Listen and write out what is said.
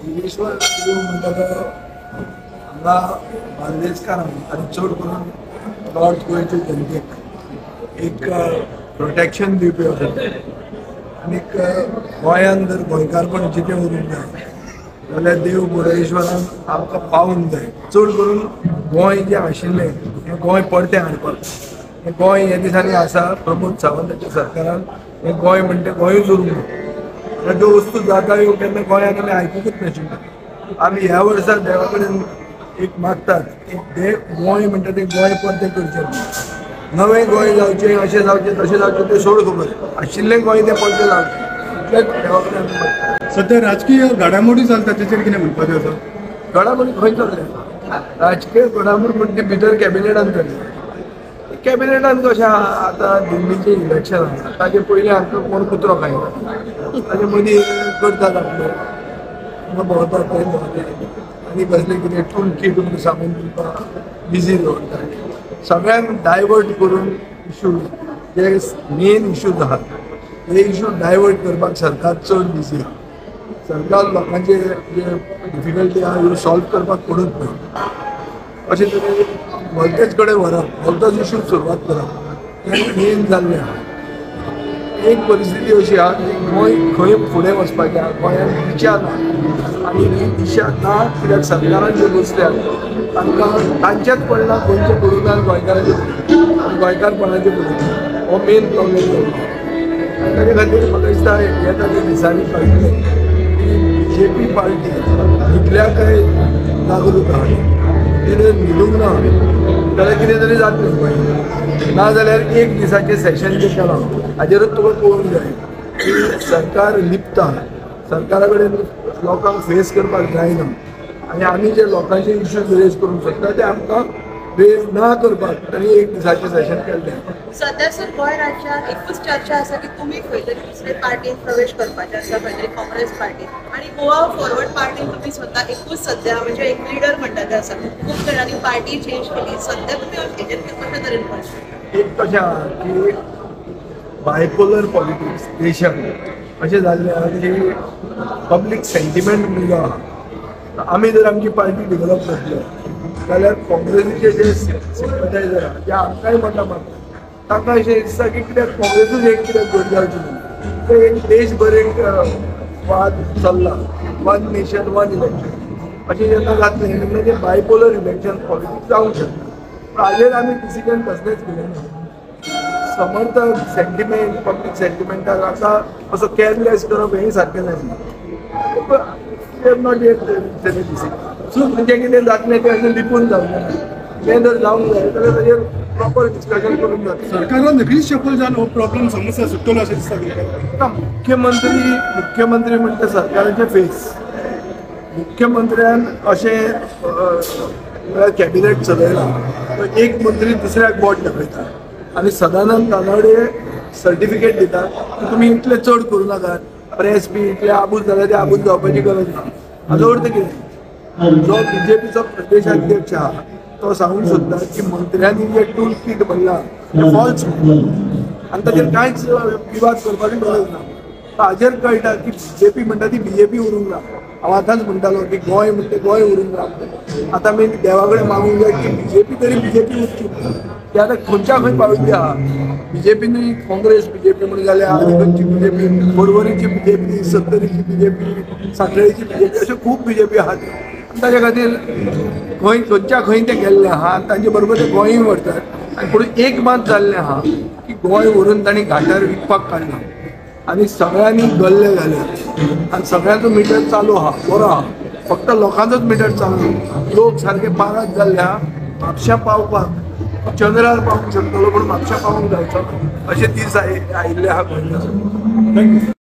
योगेश्वर देव म्हणटा तो हांगा बार्देजकारांक आनी चड करून नॉर्थ गोंयचे जनतेक एक प्रोटेक्शन दिवपी असो आनीक गोंयांत जर गोंयकारपण जितें उरूंक जाय जाल्यार देव बोडगेश्वरान आमकां पावूंक जाय. चड करून गोंय जें आशिल्लें हें गोंय परतें हाडपाक. हें गोंय ह्या दिसांनी आसा प्रमोद सावंताच्या सरकारान हें गोंय म्हणटा गोंयूच उरूंक ना. ज्यो वस्तू जाता ह्यो केन्ना गोंयांत आमी आयकुंकूच नाशिल्ल्यो. आमी ह्या वर्सा देवा कडेन एक मागतात की देव गोंय म्हणटा तें गोंय परतें करचें. नवें गोंय जावचें, अशें जावचें तशें जावचें तें सोड खबर. आशिल्लें गोंय तें परतें जावचें इतलेंच देवा कडेन आमी मागतात. सध्या राजकीय घडामोडी चलता तेचेर कितें म्हणपाचें आसा? घडामोडी खंय चल्ले? राजकीय घडामोड म्हणजे ती भितर कॅबिनेटान चल्ली. कॅबिनेटान कशें आतां दिल्लीचें इलेक्शन आसा ताचे पयलीं आमकां कोण कुत्रो खायना. ताचे मदीं करतात आपलें भोंवतात थंय भोंवतात आनी कसलें कितें टूल किट सांगून तुमकां बिजी दवरतात. सगळ्यांक डायवर्ट करून इशू जे मेन इशूज आहात ते इशू डायवर्ट करपाक सरकार चड बिजी आहा. सरकार लोकांचे जे डिफिकल्टी आहा ह्यो सॉल्व करपाक कोणूच ना. अशें तरेन भलतेच कडेन व्हरप, भलतोच इशू सुरवात करप हें मेन जाल्लें आहा. एक परिस्थिती अशी आहा की गोंय खंय फुडें वचपाचें आहा. गोंयांत दिशा ना आनी ही दिशा ना कित्याक सरकारान जे बसल्यात तांकां तांचेच पडना गोंयचे पडूं ना गोंयकारांचे आनी गोंयकारपणाचे पडूं. हो मेन प्रॉब्लेम जाल्लो. ताचे खातीर म्हाका दिसता येता त्या दिसांनी कळटलें की BJP पार्टी इतल्या काय जागृत आहा. कितें न्हिदूंक ना जाल्यार कितें तरी जातलें गोंयांत. ना जाल्यार एक दिसाचें सेशन जें केलां हाजेरूच तुका पळोवंक जाय की सरकार लिपता. सरकारा कडेन लोकांक फेस करपाक जायना आनी आमी जे लोकांचे इश्यूज रेज करूंक सोदता ते आमकां रेज ना करपाक तांणी एक दिसाचें सेशन केल्लें. सध्या सर गोंय राज्यात एकूच चर्चा आसा की तुमी खंय तरी दुसरे पार्टीन प्रवेश करपाचे आसा खंय तरी काँग्रेस पार्टीन आनी गोवा फॉरवर्ड पार्टीन तुमी स्वता एकूच सध्या म्हणजे एक लिडर म्हणटा ते आसा. खूब जाणांनी पार्टी चेंज केली. सध्या तुमी हेजेर कशे तरेन पळयता? एक कशें आहा की बायपोलर पॉलिटिक्स देशांत अशें जाल्लें आहा की पब्लीक सेंटिमेंट म्हणलो आहा. आमी जर आमची पार्टी डेव्हलप करतले जाल्यार काँग्रेसीचे जे सिम्पथायझर आहा जे आमकांय मतां मारतात तांकां अशें दिसता की कित्याक काँग्रेसूच एक कित्याक घट जावची न्हू. ते एक देशभर एक वाद चल्ला वन नेशन वन इलेक्शन अशें जेन्ना जातलें तेन्ना तें बायपोलर इलेक्शन पॉलिटिक्स जावंक शकता. पूण हाजेर आमी डिसिजन कसलेंच घेवंक ना. समर्थक सेंटिमेंट पब्लीक सेंटिमेंटाक आतां असो केअरलेस करप हें सारकें जायना. नॉट येट डिसिजन सो म्हणजे कितें जातलें तें अशें लिपून जावंक ना. तें जर जावंक जाय जाल्यार ताजेर प्रॉपर डिस्कशन करूंक जाता. सरकारान नक्कीच सफल जावन हो प्रॉब्लेम समस्या सुट्टलो अशें दिसता तुमकां? मुख्यमंत्री म्हणटा सरकाराचे फेस. मुख्यमंत्र्यान अशें कॅबिनेट चलयलां एक मंत्री दुसऱ्याक बोट दाखयता आनी सदानंद तानावडे सर्टिफिकेट दिता की तुमी इतलें चड करूं नाकात. प्रेस बी इतलें आबूज जाल्यार तें आबूज जावपाची गरज ना. हाजो अर्थ कितें? जो BJPचो प्रदेशाध्यक्ष आहा तो सांगूंक सोदता की मंत्र्यांनी जे टूल किट भरला तें फॉल्स आनी ताचेर कांयच विवाद करपाची गरज ना. हाजेर कळटा की BJP म्हणटा ती BJP उरूंक ना. हांव आतांच म्हणटालो की गोंय म्हणटा गोंय उरूंक ना. आतां आमी देवा कडेन मागूंक जाय की BJP तरी BJP उरची. ती आतां खंयच्या खंय पाविल्ली आहा. BJPनी काँग्रेस BJP म्हणून जाल्यार खंयची BJP परवरीची BJP सत्तरीची BJP सांखळेची BJP अश्यो खूब BJP आहात. ताचे खातीर खंयच्या खंय ते गेल्ले आहा तांचे बरोबर ते गोंयय व्हरतात. आनी पूण एक मात जाल्लें आहा की गोंय व्हरून तांणी घाटार विकपाक काडलां आनी सगळ्यांनी गल्ले घाले आनी सगळ्यांचो मिटर चालू आहा बरो आहा. फक्त लोकांचोच मिटर चालू. लोक सारके पारात जाल्ले आहा. म्हापश्यां पावपाक चंद्रार पावूंक शकतलो पूण म्हापश्यां पावूंक जायचो अशें दीस आयिल्ले आहा गोंयकार.